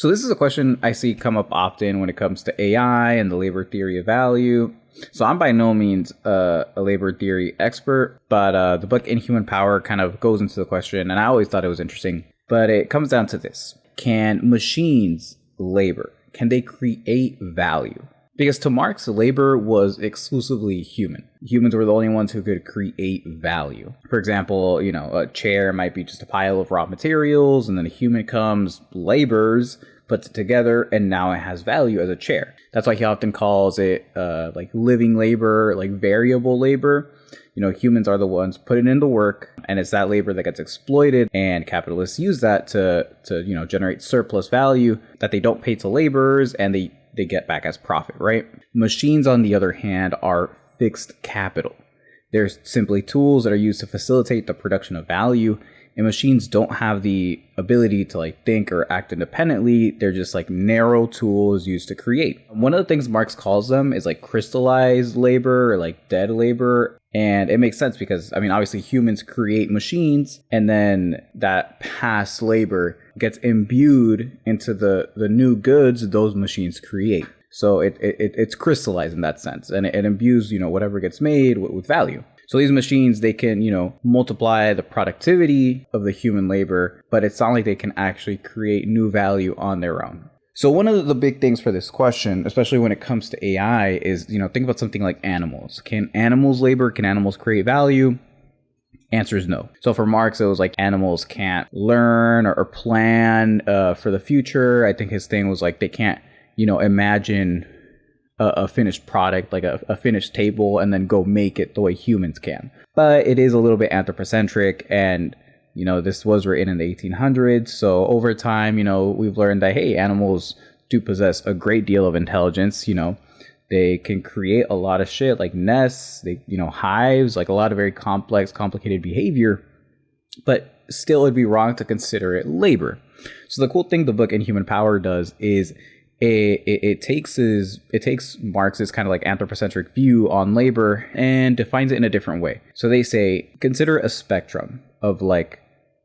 So this is a question I see come up often when it comes to AI and the labor theory of value. So I'm by no means a labor theory expert, but the book Inhuman Power kind of goes into the question, and I always thought it was interesting. But it comes down to this. Can machines labor? Can they create value? Because to Marx, labor was exclusively human. Humans were the only ones who could create value. For example, a chair might be just a pile of raw materials, and then a human comes, labors, puts it together, and now it has value as a chair. That's why he often calls it like living labor, like variable labor. Humans are the ones putting in the work, and it's that labor that gets exploited, and capitalists use that to generate surplus value that they don't pay to laborers, and they get back as profit, right? Machines, on the other hand, are fixed capital. They're simply tools that are used to facilitate the production of value, and machines don't have the ability to think or act independently. They're just narrow tools used to create. One of the things Marx calls them is crystallized labor or dead labor. And it makes sense because, obviously humans create machines, and then that past labor gets imbued into the new goods those machines create. So it's crystallized in that sense, and it imbues, whatever gets made with value. So these machines, they can, multiply the productivity of the human labor, but it's not like they can actually create new value on their own. So one of the big things for this question, especially when it comes to AI, is, think about something like animals. Can animals labor? Can animals create value? Answer is no. So for Marx, it was animals can't learn or plan for the future. I think his thing was they can't, imagine a finished product, like a finished table, and then go make it the way humans can. But it is a little bit anthropocentric, and this was written in the 1800s. So over time, we've learned that, hey, animals do possess a great deal of intelligence. They can create a lot of shit like nests, hives, a lot of very complex, complicated behavior. But still, it'd be wrong to consider it labor. So the cool thing the book Inhuman Power does is it takes Marx's kind of anthropocentric view on labor and defines it in a different way. So they say, consider a spectrum of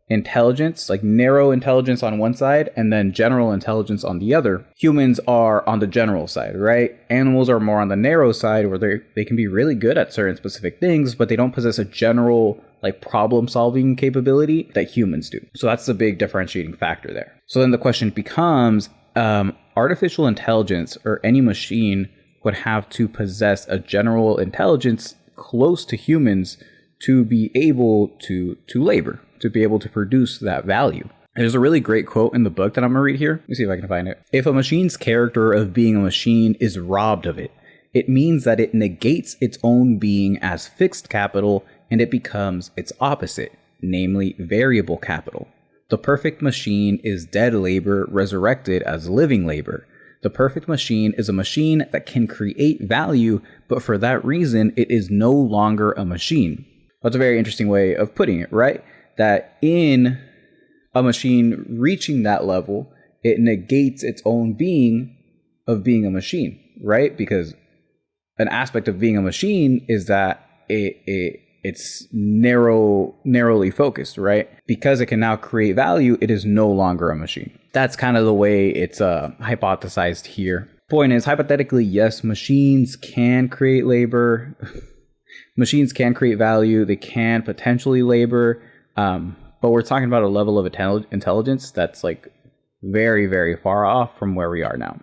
intelligence, narrow intelligence on one side, and then general intelligence on the other. Humans are on the general side, right? Animals are more on the narrow side, where they can be really good at certain specific things, but they don't possess a general problem solving capability that humans do. So that's the big differentiating factor there. So then the question becomes, artificial intelligence or any machine would have to possess a general intelligence close to humans to be able to labor, to be able to produce that value. There's a really great quote in the book that I'm going to read here. Let me see if I can find it. If a machine's character of being a machine is robbed of it, it means that it negates its own being as fixed capital, and it becomes its opposite, namely variable capital. The perfect machine is dead labor resurrected as living labor. The perfect machine is a machine that can create value, but for that reason, it is no longer a machine. That's a very interesting way of putting it, right? That in a machine reaching that level, it negates its own being of being a machine, right? Because an aspect of being a machine is that it's narrowly focused, right? Because it can now create value, it is no longer a machine. That's kind of the way it's hypothesized here. Point is, hypothetically, yes, machines can create labor. Machines can create value. They can potentially labor. But we're talking about a level of intelligence that's very, very far off from where we are now.